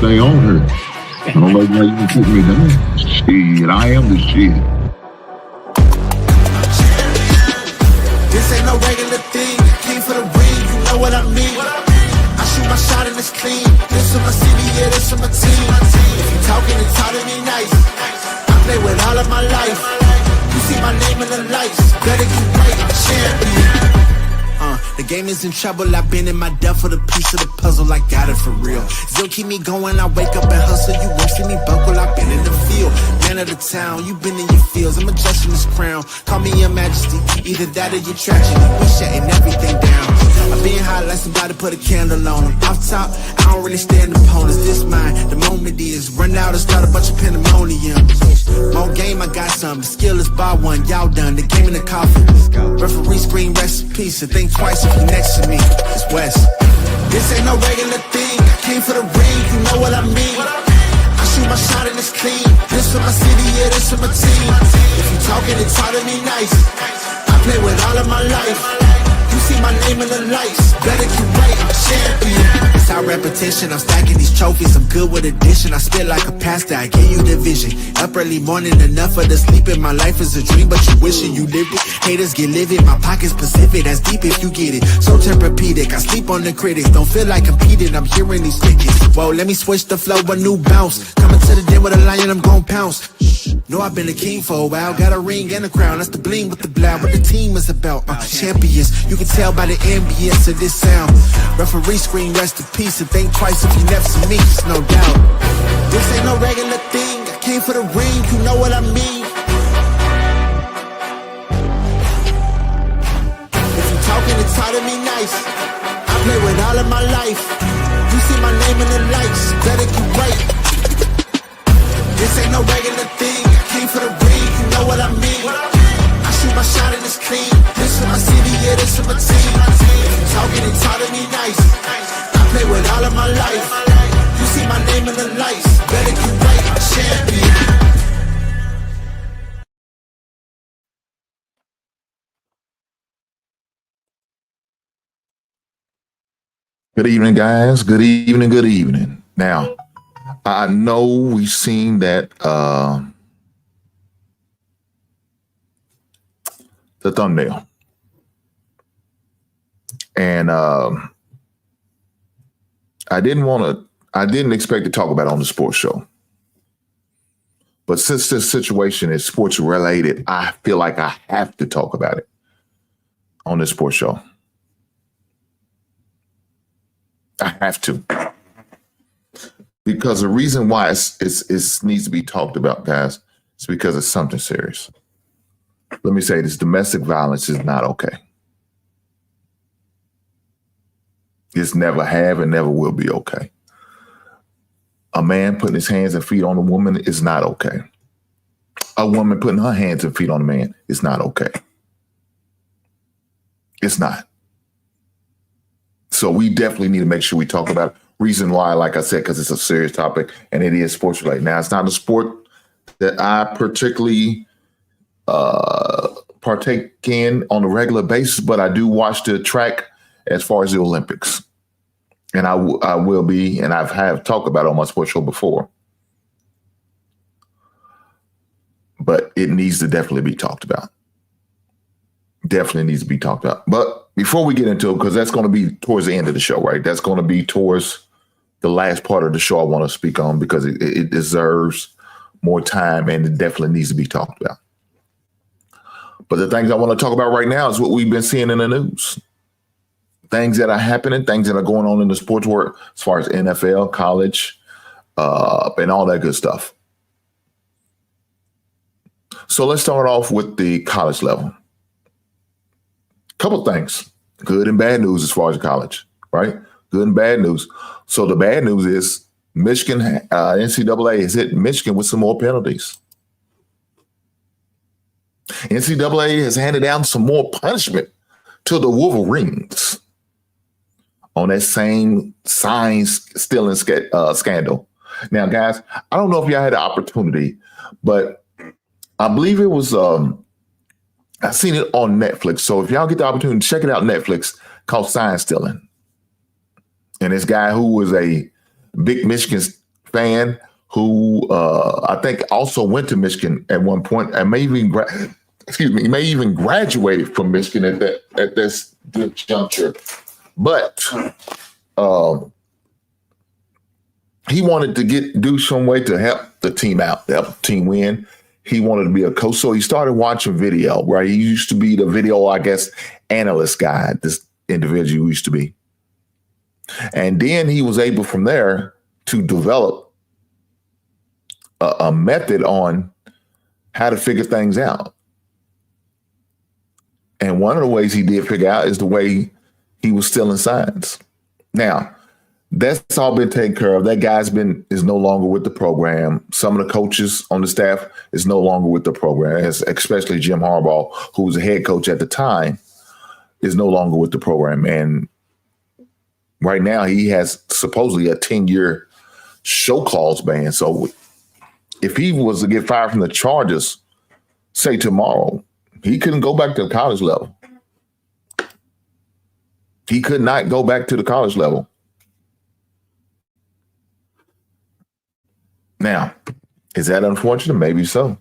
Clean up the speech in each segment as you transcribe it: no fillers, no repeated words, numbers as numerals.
stay on her. I don't know why you can put me down. Shit, I am the shit. This ain't no regular thing. Came for the ring, you know what I mean. I shoot my shot and it's clean. This for my city, yeah, this for my team. If you talking and talking me nice, I play with all of my life. You see my name in the lights. Better get right, I'm champion. The game is in trouble, I've been in my depth for the piece of the puzzle, I got it for real. Still keep me going, I wake up and hustle, you won't see me buckle, I've been in the field. Man of the town, you been in your fields, I'm adjusting this crown. Call me your majesty, either that or your tragedy, we shutting everything down. I've been hot like somebody put a candle on them. Off top, I don't really stand opponents, this mine. The moment is run out and start a bunch of pandemonium. More game, I got some, the skill is bar one, y'all done, the game in the coffin. Referee screen, rest in peace, and think twice if you next to me, it's West. This ain't no regular thing, I came for the ring, you know what I mean. I shoot my shot and it's clean, this for my city, yeah, this for my team. If you talking and talk to me nice, I play with all of my life. You see my name in the lights, better keep right, I'm champion. It's our repetition, I'm stacking these trophies, I'm good with addition. I spit like a pastor, I give you the vision. Up early morning, enough of the sleeping. My life is a dream, but you wishing you lived it. Haters get livid, my pocket's Pacific, that's deep if you get it. So Tempur-Pedic, I sleep on the critics. Don't feel like competing, I'm hearing these tickets. Whoa, let me switch the flow, a new bounce. Coming to the den with a lion, I'm gon' pounce. Know I've been a king for a while, got a ring and a crown. That's the bling with the bloud, what the team is about. Champions, you can tell by the ambience of this sound. Referee screen, rest in peace, and think twice if you never see me, it's no doubt. This ain't no regular thing, I came for the ring, you know what I mean. If you talking and talk to me nice, I play with all of my life. You see my name in the lights, better get right. This ain't no regular thing, I came for the ring, you know what I mean. I shoot my shot and it's clean, this for my city, yeah, this for my team. If you talking and talk to me nice, I play with all of my life. You see my name in the lights, better get right, I'm champion. Good evening, guys. Good evening. Good evening. Now, I know we've seen that the thumbnail, and I didn't expect to talk about it on the sports show, but since this situation is sports related, I feel like I have to talk about it on this sports show. I have to, because the reason why it needs to be talked about, guys, is because it's something serious. Let me say this: domestic violence is not okay. It's never have and never will be okay. A man putting his hands and feet on a woman is not okay. A woman putting her hands and feet on a man is not okay. It's not. So we definitely need to make sure we talk about it. Reason why, like I said, because it's a serious topic and it is sports related. Now, it's not a sport that I particularly partake in on a regular basis, but I do watch the track as far as the Olympics. And I will be, and have talked about it on my sports show before. But it needs to definitely be talked about. Definitely needs to be talked about. But before we get into it, because that's going to be towards the end of the show, right? That's going to be towards the last part of the show I want to speak on, because it deserves more time and it definitely needs to be talked about. But the things I want to talk about right now is what we've been seeing in the news. Things that are happening, things that are going on in the sports world as far as NFL, college, and all that good stuff. So let's start off with the college level. Couple things, good and bad news as far as college, right? Good and bad news. So the bad news is Michigan, NCAA has hit Michigan with some more penalties. NCAA has handed down some more punishment to the Wolverines on that same signs stealing scandal. Now, guys, I don't know if y'all had the opportunity, but I believe it was I've seen it on Netflix. So if y'all get the opportunity, check it out on Netflix, called Sign Stealing. And this guy who was a big Michigan fan who I think also went to Michigan at one point and may even may even graduated from Michigan at this juncture. But he wanted to do some way to help the team out, to help the team win. He wanted to be a coach, so he started watching video, right? He used to be the video, I guess, analyst guy, this individual used to be. And then he was able from there to develop a method on how to figure things out. And one of the ways he did figure out is the way he was stealing signs. Now, that's all been taken care of. That guy's is no longer with the program. Some of the coaches on the staff is no longer with the program, especially Jim Harbaugh, who was a head coach at the time, is no longer with the program. And right now he has supposedly a 10-year show clause ban. So if he was to get fired from the Chargers, say tomorrow, he couldn't go back to the college level. He could not go back to the college level. Now, is that unfortunate? Maybe so.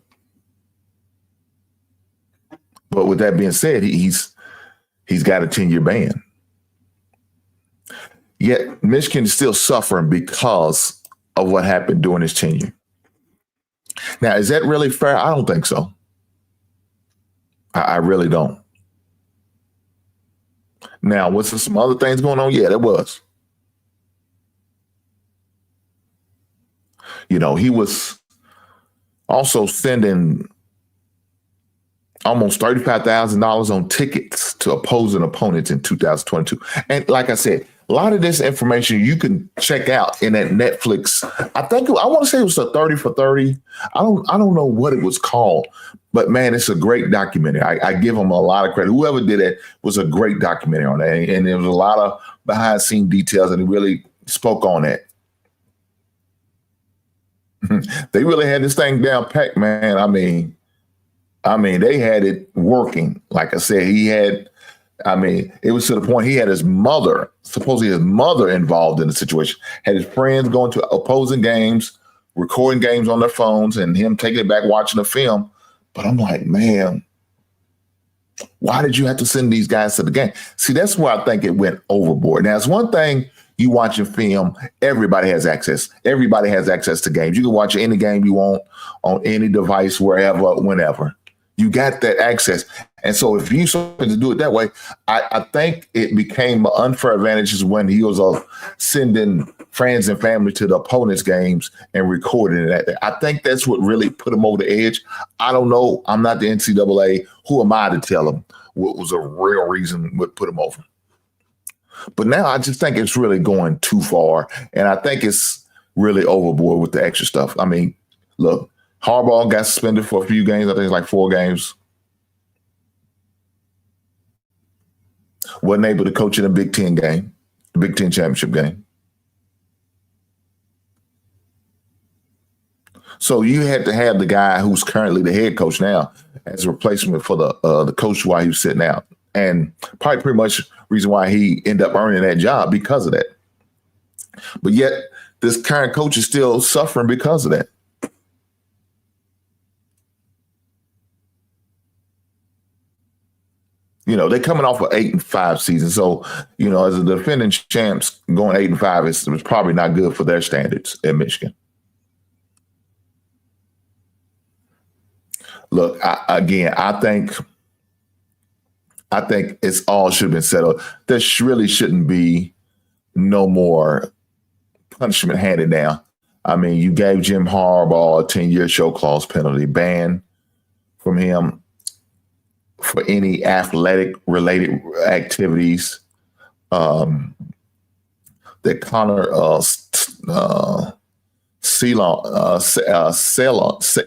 But with that being said, he's got a 10-year ban. Yet Michigan is still suffering because of what happened during his tenure. Now, is that really fair? I don't think so. I really don't. Now, was there some other things going on? Yeah, there was. You know, he was also sending almost $35,000 on tickets to opposing opponents in 2022. And like I said, a lot of this information you can check out in that Netflix. I want to say it was a 30 for 30. I don't know what it was called, but man, it's a great documentary. I give them a lot of credit. Whoever did it was a great documentary on that. And there was a lot of behind the scene details, and he really spoke on that. They really had this thing down packed, man. I mean, they had it working. Like I said, it was to the point he had supposedly his mother involved in the situation, had his friends going to opposing games, recording games on their phones, and him taking it back, watching the film. But I'm like, man, why did you have to send these guys to the game? See, that's where I think it went overboard. Now, it's one thing you watch a film, everybody has access. Everybody has access to games. You can watch any game you want on any device, wherever, whenever. You got that access. And so if you started to do it that way, I think it became an unfair advantage when he was sending friends and family to the opponent's games and recording it. I think that's what really put him over the edge. I don't know. I'm not the NCAA. Who am I to tell him what was a real reason what put him over? But now I just think it's really going too far. And I think it's really overboard with the extra stuff. I mean, look, Harbaugh got suspended for a few games. I think it's like 4 games. Wasn't able to coach in a Big Ten game, the Big Ten championship game. So you had to have the guy who's currently the head coach now as a replacement for the coach while he was sitting out. And probably pretty much reason why he ended up earning that job because of that. But yet this current coach is still suffering because of that. You know, they're coming off an 8-5 season. So, you know, as a defending champs, going 8-5 was probably not good for their standards at Michigan. Look, I think it's all should have been settled. There really shouldn't be no more punishment handed down. I mean, you gave Jim Harbaugh a 10-year show clause penalty ban from him for any athletic-related activities that Connor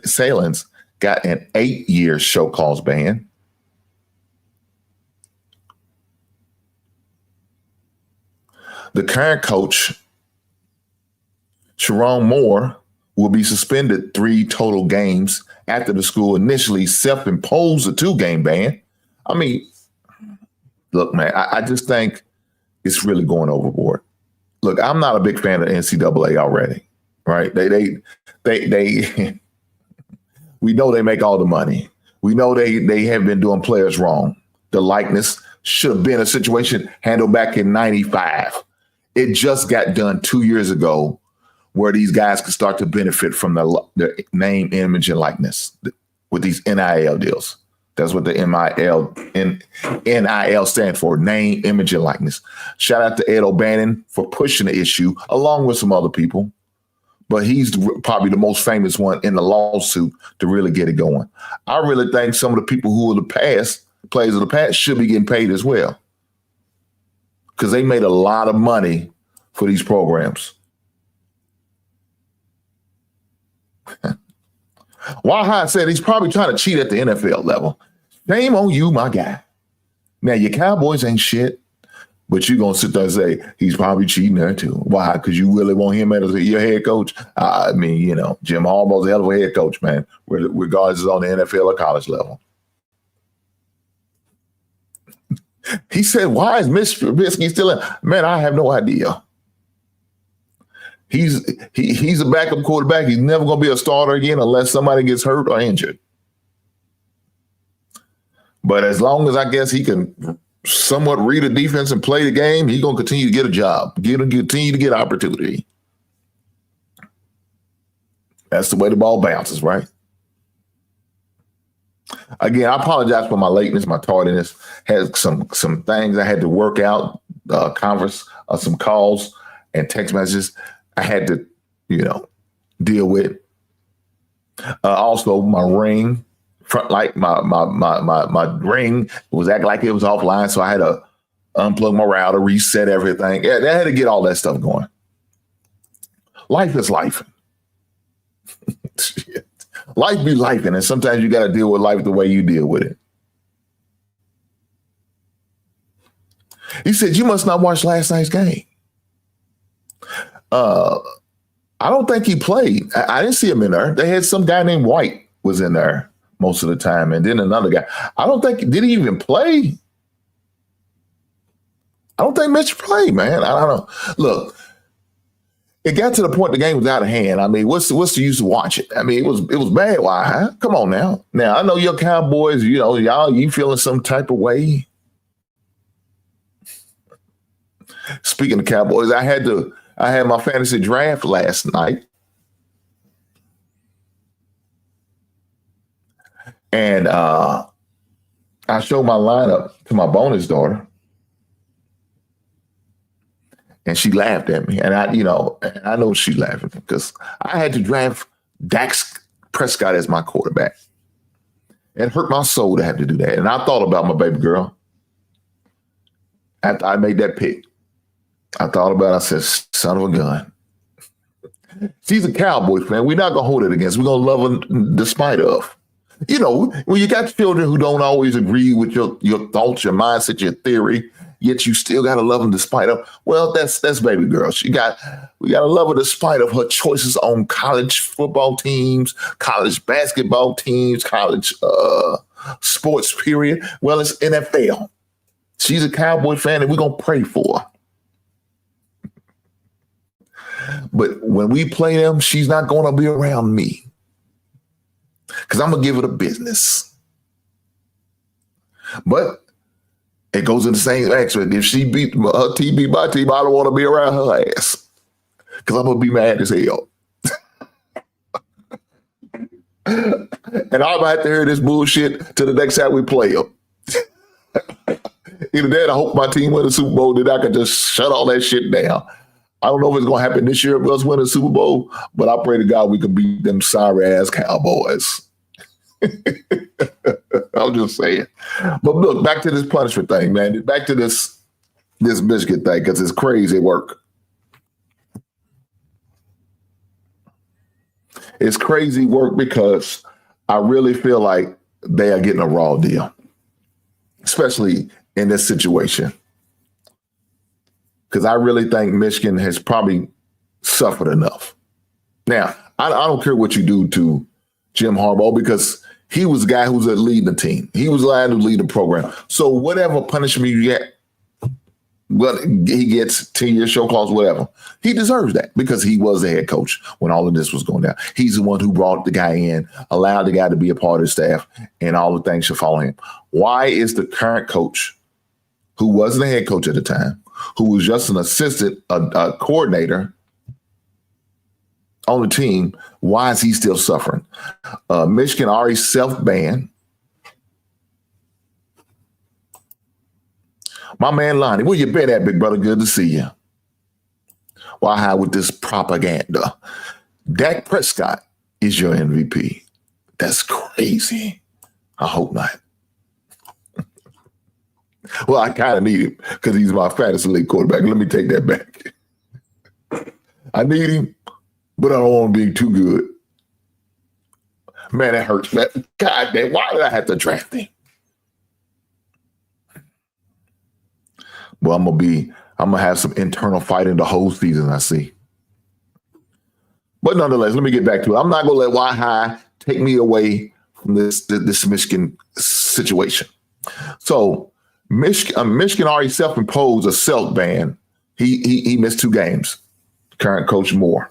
Salins got an 8-year show cause ban. The current coach, Sharon Moore, will be suspended 3 total games after the school initially self-imposed a 2-game ban. I mean, look, man, I just think it's really going overboard. Look, I'm not a big fan of NCAA already. right? They we know they make all the money. We know they have been doing players wrong. The likeness should have been a situation handled back in 95. It just got done 2 years ago where these guys could start to benefit from the name, image, and likeness with these NIL deals. That's what the NIL stands for, name, image, and likeness. Shout out to Ed O'Bannon for pushing the issue along with some other people. But he's probably the most famous one in the lawsuit to really get it going. I really think some of the people who are the past, players of the past, should be getting paid as well. Because they made a lot of money for these programs. Wahai said he's probably trying to cheat at the NFL level. Shame on you, my guy. Now, your Cowboys ain't shit, but you're going to sit there and say he's probably cheating there too. Why? Because you really want him as your head coach? I mean, you know, Jim Harbaugh's a hell of a head coach, man, regardless on the NFL or college level. He said, why is Mr. Trubisky still in? Man, I have no idea. He's a backup quarterback. He's never going to be a starter again unless somebody gets hurt or injured. But as long as I guess he can somewhat read a defense and play the game, he's going to continue to get a job, continue to get opportunity. That's the way the ball bounces, right? Again, I apologize for my lateness, my tardiness. Had some things I had to work out, some calls and text messages I had to, deal with. Also, my ring, my ring was acting like it was offline, so I had to unplug my router, reset everything. Yeah, I had to get all that stuff going. Life is life. Life be life, and sometimes you got to deal with life the way you deal with it. He said, you must not watch last night's game. I don't think he played. I didn't see him in there. They had some guy named White was in there most of the time, and then another guy. I don't think, did he even play? I don't think Mitch played, man. I don't know. Look, it got to the point the game was out of hand. I mean, what's the use of watching? I mean, it was bad. Why? Huh? Come on now. Now, I know your Cowboys, you feeling some type of way. Speaking of Cowboys, I had my fantasy draft last night. And I showed my lineup to my bonus daughter. And she laughed at me. And I know she laughed at me because I had to draft Dax Prescott as my quarterback. It hurt my soul to have to do that. And I thought about my baby girl after I made that pick. I thought about it. I said, son of a gun. She's a Cowboys fan. We're not going to hold it against. We're going to love her despite of. When you got children who don't always agree with your thoughts, your mindset, your theory, yet you still got to love them despite of. Well, that's baby girl. We got to love her despite of her choices on college football teams, college basketball teams, college sports, period. Well, it's NFL. She's a Cowboy fan, and we're going to pray for her. But when we play them, she's not going to be around me because I'm going to give her the business. But it goes in the same aspect. If she beat her team, beat my team, I don't want to be around her ass because I'm going to be mad as hell. And I'm about to hear this bullshit till the next time we play them. Either that, I hope my team win the Super Bowl, then I can just shut all that shit down. I don't know if it's going to happen this year if us win the Super Bowl, but I pray to God we can beat them sorry-ass Cowboys. I'm just saying. But look, back to this punishment thing, man. Back to this Michigan thing, because it's crazy work. It's crazy work because I really feel like they are getting a raw deal, especially in this situation. Because I really think Michigan has probably suffered enough. Now, I don't care what you do to Jim Harbaugh because he was the guy who was leading the team. He was the guy who lead the program. So whatever punishment you get, well, he gets 10-year show clause, whatever. He deserves that because he was the head coach when all of this was going down. He's the one who brought the guy in, allowed the guy to be a part of the staff, and all the things should follow him. Why is the current coach, who wasn't a head coach at the time, who was just an assistant, a coordinator on the team, why is he still suffering? Michigan already self-banned. My man Lonnie, where you been at, big brother? Good to see you. Why high with this propaganda? Dak Prescott is your MVP. That's crazy. I hope not. Well, I kind of need him because he's my fantasy league quarterback. Let me take that back. I need him, but I don't want to be too good. Man, that hurts. Man. God damn, why did I have to draft him? Well, I'm gonna have some internal fighting the whole season, I see. But nonetheless, let me get back to it. I'm not gonna let Why High take me away from this Michigan situation. So Michigan already self-imposed a self ban. He missed 2 games. Current coach Moore.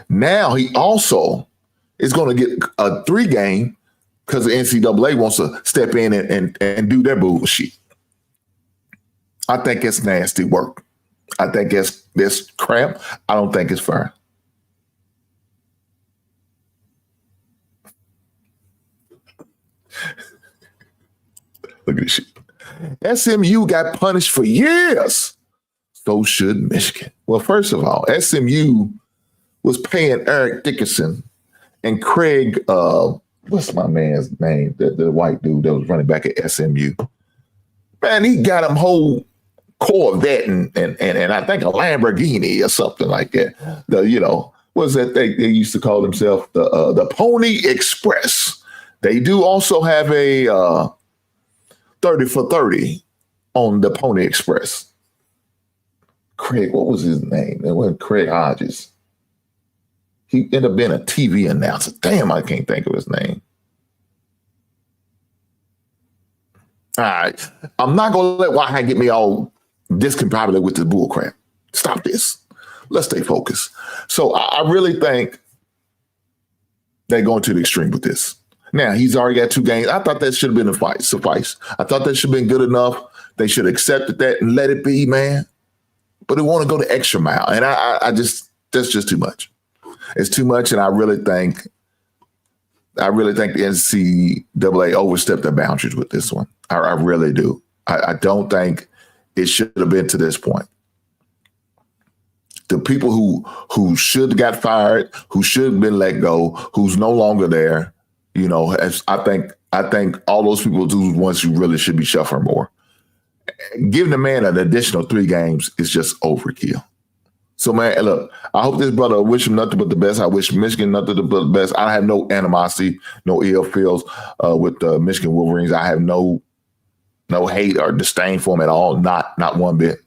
Now he also is going to get a 3 game because the NCAA wants to step in and do their bullshit. I think it's nasty work. I think it's crap. I don't think it's fair. Look at this shit. SMU got punished for years. So should Michigan. Well, first of all, SMU was paying Eric Dickerson and Craig, what's my man's name? The white dude that was running back at SMU. Man, he got him whole Corvette and I think a Lamborghini or something like that. What's that thing they used to call themselves? The Pony Express. They do also have a 30 for 30 on the Pony Express. Craig, what was his name? It wasn't Craig Hodges. He ended up being a TV announcer. Damn, I can't think of his name. All right. I'm not going to let Why get me all discombobulated with the bull crap. Stop this. Let's stay focused. So I really think they're going to the extreme with this. Now, he's already got 2 games. I thought that should have been suffice. I thought that should have been good enough. They should have accepted that and let it be, man. But they want to go the extra mile. And that's just too much. It's too much. And I really think the NCAA overstepped their boundaries with this one. I really do. I don't think it should have been to this point. The people who should have got fired, who should have been let go, who's no longer there, I think all those people are the ones who really should be shuffling more. Giving the man an additional 3 games is just overkill. So, man, look, I hope this brother, I wish him nothing but the best. I wish Michigan nothing but the best. I have no animosity, no ill feels with the Michigan Wolverines. I have no hate or disdain for them at all, not one bit.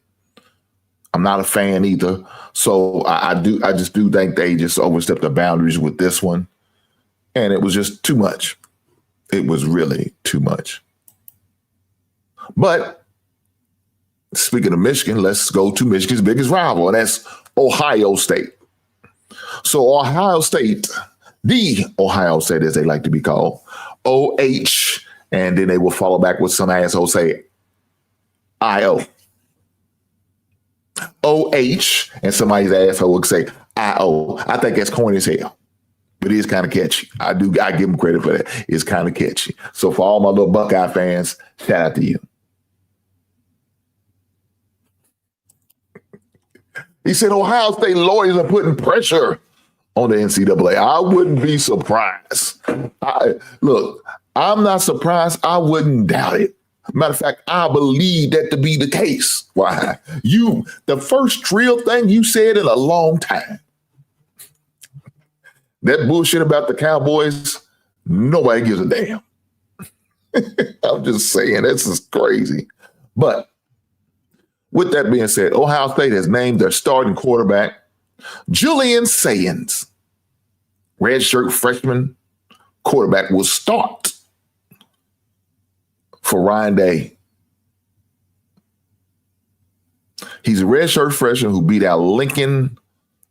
I'm not a fan either. So I just do think they just overstepped the boundaries with this one. And it was just too much. It was really too much. But speaking of Michigan, let's go to Michigan's biggest rival, and that's Ohio State. So Ohio State, the Ohio State as they like to be called, OH, and then they will follow back with some asshole say IO. OH, and somebody's asshole would say IO. I think that's corny as hell. But it is kind of catchy. I give him credit for that. It's kind of catchy. So for all my little Buckeye fans, shout out to you. He said Ohio State lawyers are putting pressure on the NCAA. I wouldn't be surprised. Look, I'm not surprised. I wouldn't doubt it. Matter of fact, I believe that to be the case. Why? The first real thing you said in a long time. That bullshit about the Cowboys, nobody gives a damn. I'm just saying, this is crazy. But with that being said, Ohio State has named their starting quarterback, Julian Sayans. Redshirt freshman quarterback will start for Ryan Day. He's a redshirt freshman who beat out Lincoln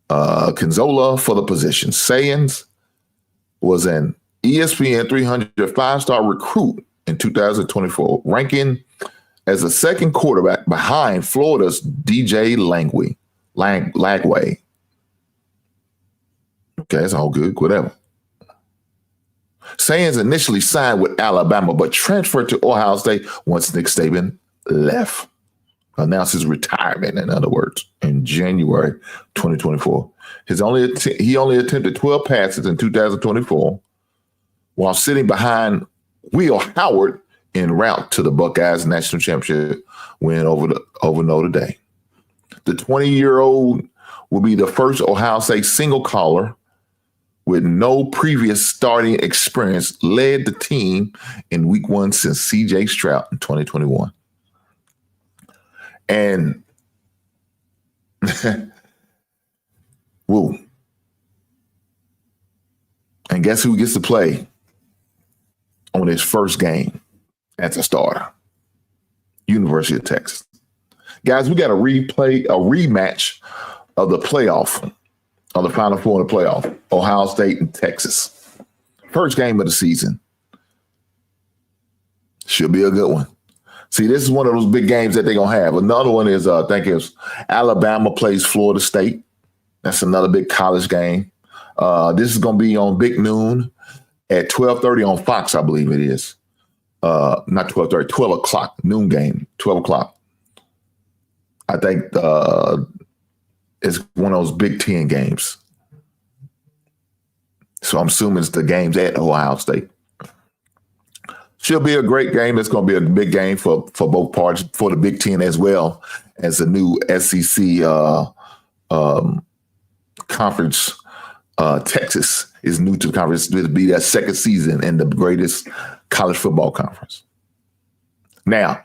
Conzola for the position. Sayans was an ESPN 300 5-star recruit in 2024, ranking as the second quarterback behind Florida's DJ Lagway. Okay, it's all good, whatever. Sayans initially signed with Alabama, but transferred to Ohio State once Nick Saban left. Announced his retirement, in other words, in January 2024. He only attempted 12 passes in 2024 while sitting behind Will Howard en route to the Buckeyes national championship win over Notre Dame. The 20-year-old will be the first Ohio State single caller with no previous starting experience led the team in week 1 since C.J. Stroud in 2021. And woo. And guess who gets to play on his first game as a starter? University of Texas. Guys, we got a rematch of the playoff, of the Final Four in the playoff, Ohio State and Texas. First game of the season. Should be a good one. See, this is one of those big games that they're going to have. Another one is, I think it's Alabama plays Florida State. That's another big college game. This is going to be on Big Noon at 12:30 on Fox, I believe it is. Not 12:30, 12 o'clock, noon game, 12 o'clock. I think it's one of those Big Ten games. So I'm assuming it's the games at Ohio State. Should be a great game. It's going to be a big game for both parties, for the Big Ten as well as the new SEC conference. Texas is new to the conference. It'll be their second season in the greatest college football conference. Now,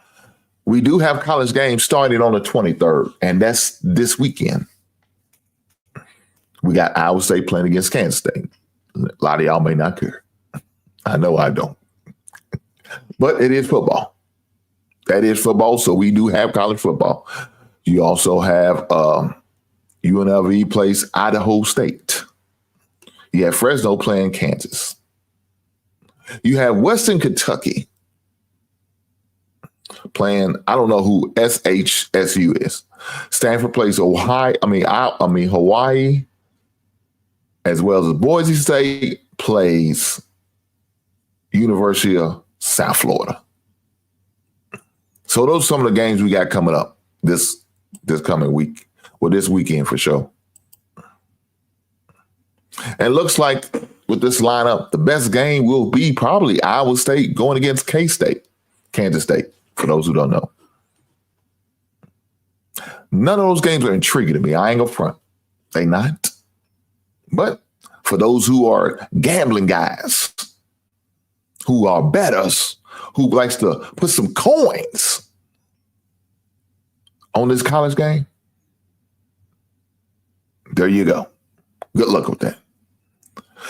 we do have college games starting on the 23rd, and that's this weekend. We got Iowa State playing against Kansas State. A lot of y'all may not care. I know I don't. But it is football. That is football, so we do have college football. You also have UNLV plays Idaho State. You have Fresno playing Kansas. You have Western Kentucky playing, I don't know who SHSU is. Stanford plays Hawaii, as well as Boise State plays University of South Florida. So those are some of the games we got coming up this coming week, or this weekend for sure. And it looks like with this lineup, the best game will be probably Iowa State going against K-State, Kansas State, for those who don't know. None of those games are intriguing to me. I ain't gonna front. They not. But for those who are gambling guys, who are bettors, who likes to put some coins on this college game, there you go. Good luck with that.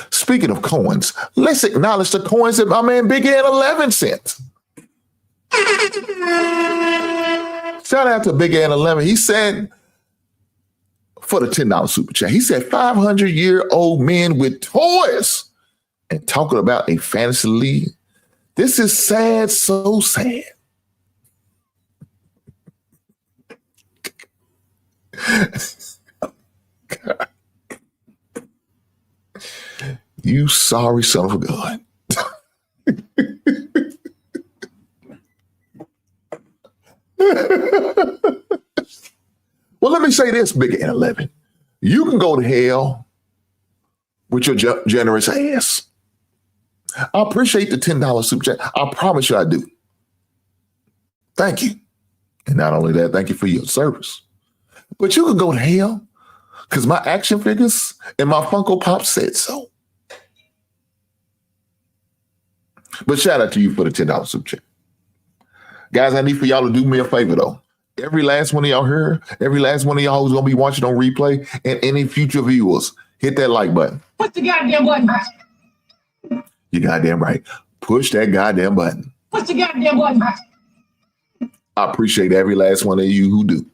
Speaking of coins, let's acknowledge the coins that my man Big Ed 11 sent. Shout out to Big Ed 11. He said, for the $10 super chat, he said 500-year-old men with toys and talking about a fantasy league. This is sad, so sad. God. You sorry son of a gun. Well, let me say this, Big Ed 11. You can go to hell with your generous ass. I appreciate the $10 super chat. I promise you I do. Thank you. And not only that, thank you for your service. But you can go to hell because my action figures and my Funko Pop said so. But shout out to you for the $10 super chat. Guys, I need for y'all to do me a favor, though. Every last one of y'all here, every last one of y'all who's going to be watching on replay, and any future viewers, hit that like button. Push the goddamn button. You goddamn right. Push that goddamn button. Push the goddamn button. I appreciate every last one of you who do.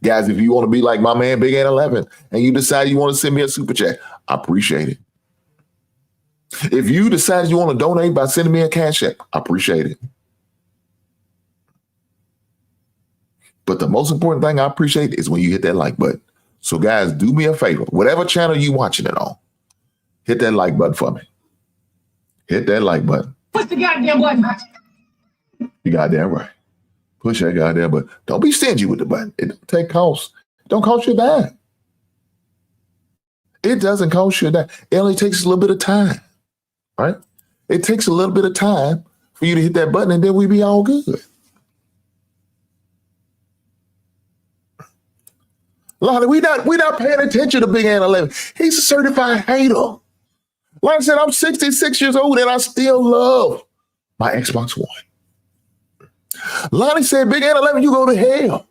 Guys, if you want to be like my man, Big Ant 11, and you decide you want to send me a super chat, I appreciate it. If you decide you want to donate by sending me a cash app, I appreciate it. But the most important thing I appreciate is when you hit that like button. So guys, do me a favor. Whatever channel you watching it on, hit that like button for me. Hit that like button. Push the goddamn button. You goddamn right. Push that goddamn button. Don't be stingy with the button. It don't take cost. It don't cost you a dime. It doesn't cost you a dime. It only takes a little bit of time, right? It takes a little bit of time for you to hit that button, and then we be all good. Lonnie, we not paying attention to Big Ant 11. He's a certified hater. Like I said, I'm 66 years old and I still love my Xbox One. Lonnie said, Big Ant 11, you go to hell.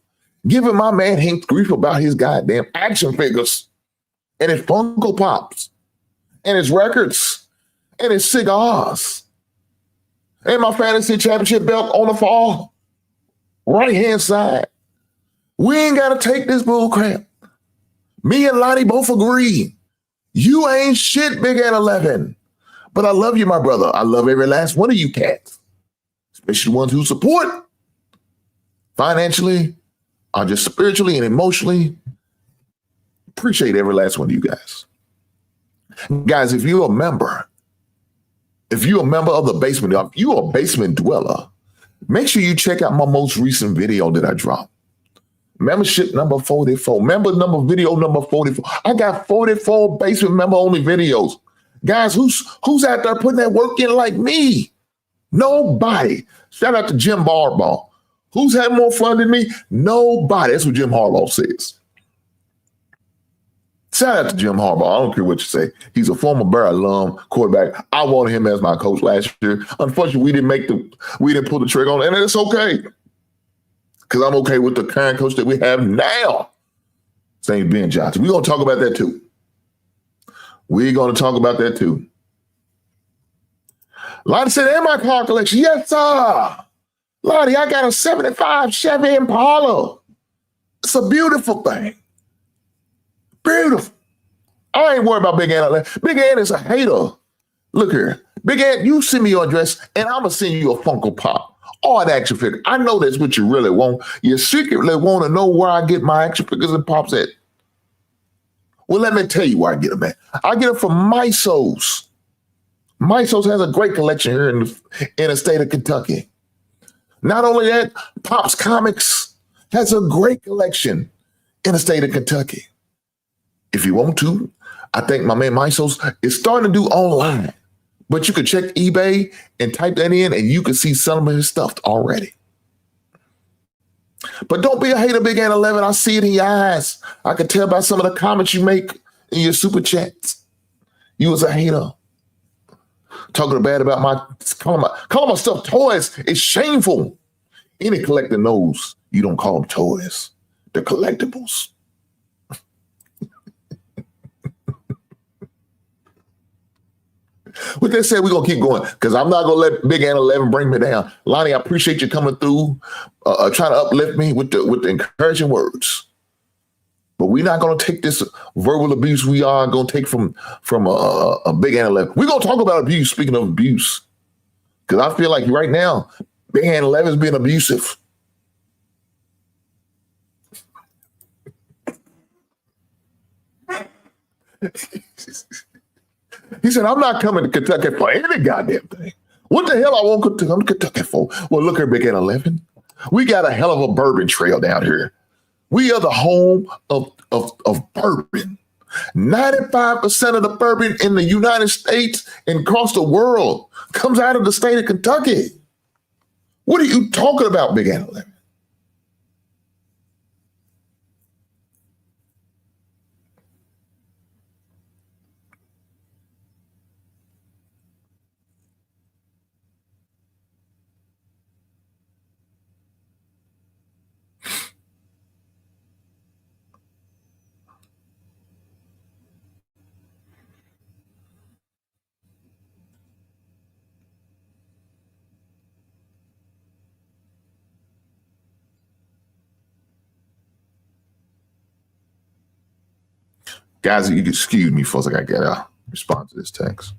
Giving my man Hank grief about his goddamn action figures and his Funko Pops and his records and his cigars and my fantasy championship belt on the far right-hand side. We ain't got to take this bull crap. Me and Lonnie both agree. You ain't shit, Big Ant 11. But I love you, my brother. I love every last one of you cats, especially the ones who support financially or just spiritually and emotionally. Appreciate every last one of you guys. Guys, if you're a member of the basement, if you're a basement dweller, make sure you check out my most recent video that I dropped. Membership number 44. Video number 44. I got 44 basement member only videos. Guys, who's out there putting that work in like me? Nobody. Shout out to Jim Harbaugh. Who's had more fun than me? Nobody. That's what Jim Harbaugh says. Shout out to Jim Harbaugh. I don't care what you say. He's a former Bear alum quarterback. I wanted him as my coach last year. Unfortunately, we didn't pull the trigger on it, and it's okay. Because I'm okay with the current coach that we have now. His name's Ben Johnson. We're going to talk about that too. Lottie said, in my car collection, yes, sir. Lottie, I got a 75 Chevy Impala. It's a beautiful thing. Beautiful. I ain't worried about Big Ant. Big Ant is a hater. Look here. Big Ant, you send me your address, and I'm going to send you a Funko Pop. Or an action figure. I know that's what you really want. You secretly want to know where I get my action figures and pops at. Well, let me tell you where I get them at. I get them from Mysos. Mysos has a great collection here in the state of Kentucky. Not only that, Pops Comics has a great collection in the state of Kentucky. If you want to, I think my man Mysos is starting to do online. But you could check eBay and type that in, and you can see some of his stuff already. But don't be a hater, Big Ant 11. I see it in your eyes. I can tell by some of the comments you make in your super chats. You was a hater. Talking bad about calling my stuff toys is shameful. Any collector knows you don't call them toys. They're collectibles. With that said, we're going to keep going because I'm not going to let Big Ant 11 bring me down. Lonnie, I appreciate you coming through, trying to uplift me with the encouraging words. But we're not going to take this verbal abuse we are going to take from a Big Ant 11. We're going to talk about abuse, speaking of abuse, because I feel like right now, Big Ant 11 is being abusive. He said, I'm not coming to Kentucky for any goddamn thing. What the hell I want to come to Kentucky for? Well, look here, Big Ant 11. We got a hell of a bourbon trail down here. We are the home of bourbon. 95% of the bourbon in the United States and across the world comes out of the state of Kentucky. What are you talking about, Big Ant 11? Guys, you can excuse me folks. I got to get a response to this text.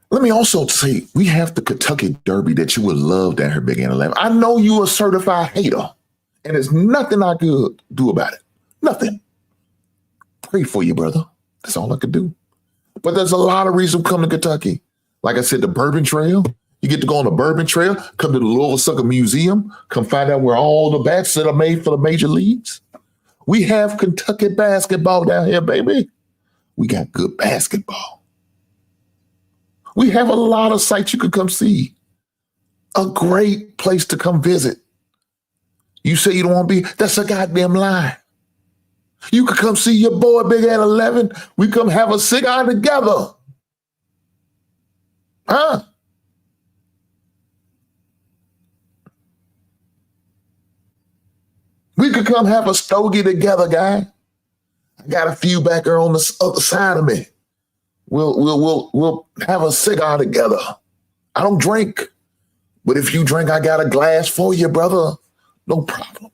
Let me also say, we have the Kentucky Derby that you would love down here, Big N11. I know you a certified hater, and there's nothing I could do about it. Nothing. Pray for you, brother. That's all I could do. But there's a lot of reasons to come to Kentucky. Like I said, the Bourbon Trail. You get to go on the Bourbon Trail, come to the Louisville Sucker Museum, come find out where all the bats that are made for the major leagues. We have Kentucky basketball down here, baby. We got good basketball. We have a lot of sites you could come see. A great place to come visit. You say you don't want to be, that's a goddamn lie. You could come see your boy Big N11. We come have a cigar together. Huh? We could come have a stogie together, guy. I got a few back there on the other side of me. We'll have a cigar together. I don't drink, but if you drink, I got a glass for you, brother. No problem.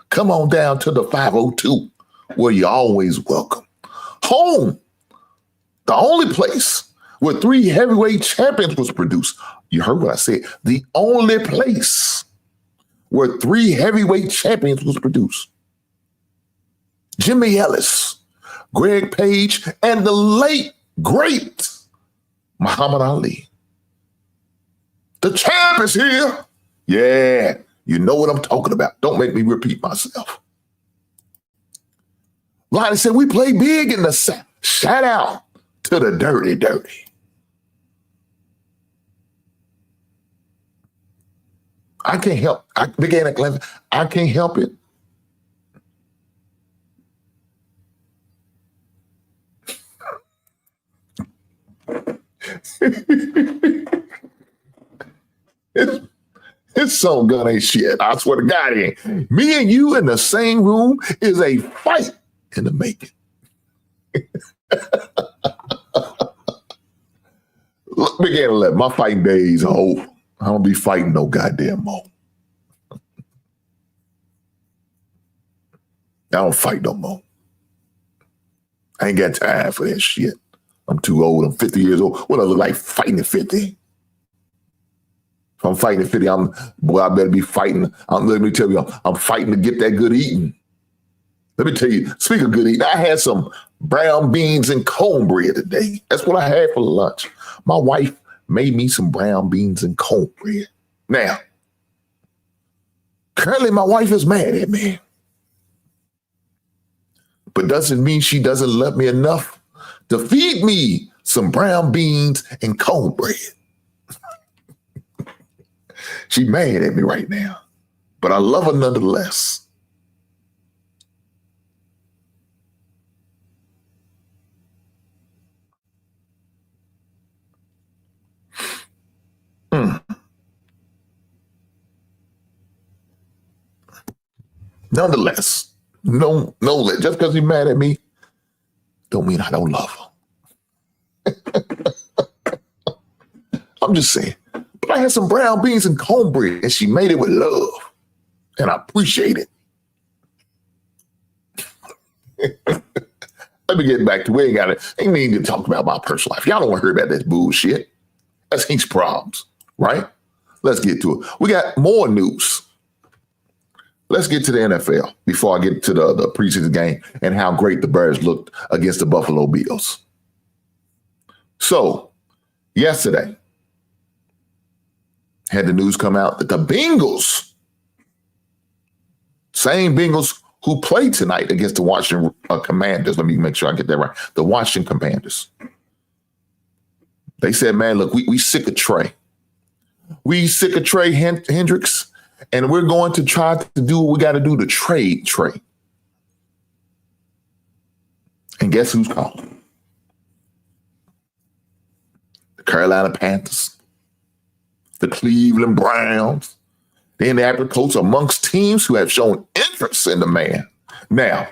Come on down to the 502, where you're always welcome. Home, the only place where 3 heavyweight champions was produced. You heard what I said. The only place where 3 heavyweight champions was produced. Jimmy Ellis, Greg Page, and the late, great Muhammad Ali. The champ is here. Yeah, you know what I'm talking about. Don't make me repeat myself. Lonnie said, we play big in the South. Shout out to the dirty, dirty. I can't help. I can't help it. It's so good ain't shit. I swear to God, it ain't. Me and you in the same room is a fight in the making. Look, Big N11, my fighting days are over. I don't be fighting no goddamn more. I don't fight no more. I ain't got time for that shit. I'm too old. I'm 50 years old. What do I look like fighting at 50? If I'm fighting at 50, I better be fighting. Let me tell you, I'm fighting to get that good eating. Let me tell you, speak of good eating, I had some brown beans and cornbread today. That's what I had for lunch. My wife made me some brown beans and cornbread. Now, currently my wife is mad at me. But doesn't mean she doesn't love me enough to feed me some brown beans and cornbread. She mad at me right now, but I love her nonetheless. Nonetheless, no, just because you're mad at me, don't mean I don't love her. I'm just saying. But I had some brown beans and cornbread, and she made it with love, and I appreciate it. Let me get back to where ain't need to talk about my personal life. Y'all don't want to hear about this bullshit. That's Hank's problems, right? Let's get to it. We got more news. Let's get to the NFL before I get to the preseason game and how great the Bears looked against the Buffalo Bills. So, yesterday, had the news come out that the Bengals, same Bengals who played tonight against the Washington Commanders, let me make sure I get that right, the Washington Commanders. They said, man, look, we sick of Trey. We sick of Trey Hendrickson. And we're going to try to do what we got to do to trade Trey. And guess who's calling? The Carolina Panthers, the Cleveland Browns, the Indianapolis Colts, amongst teams who have shown interest in the man. Now,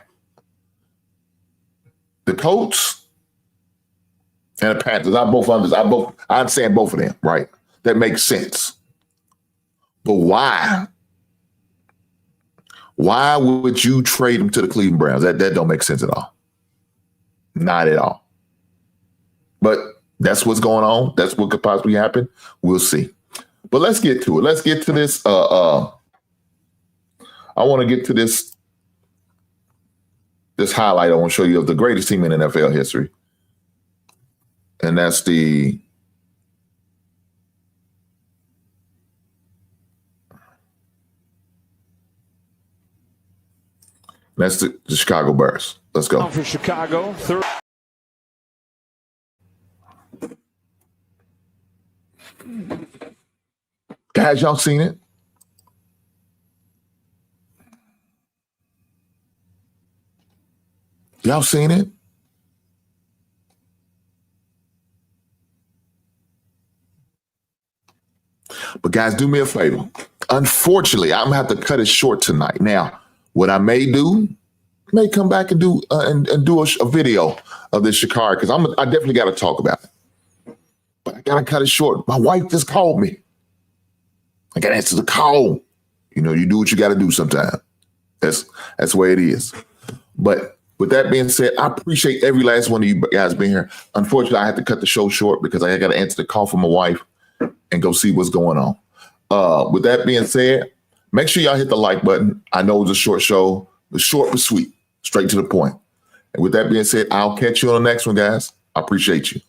the Colts And the Panthers. I understand both of them, right? That makes sense. But why? Why would you trade him to the Cleveland Browns? That don't make sense at all. Not at all. But that's what's going on. That's what could possibly happen. We'll see. But let's get to it. Let's get to this. I want to get to this highlight I want to show you of the greatest team in NFL history. And that's the Chicago Bears. Let's go. For Chicago. Guys, y'all seen it? Y'all seen it? But guys, do me a favor. Unfortunately, I'm gonna have to cut it short tonight. Now, what I may do, may come back and do a video of this Sha'Carri, because I definitely got to talk about it. But I gotta cut it short. My wife just called me. I gotta answer the call. You know, you do what you got to do sometimes. That's the way it is. But with that being said, I appreciate every last one of you guys being here. Unfortunately, I had to cut the show short because I got to answer the call from my wife and go see what's going on. With that being said, make sure y'all hit the like button. I know it's a short show, but short but sweet, straight to the point. And with that being said, I'll catch you on the next one, guys. I appreciate you.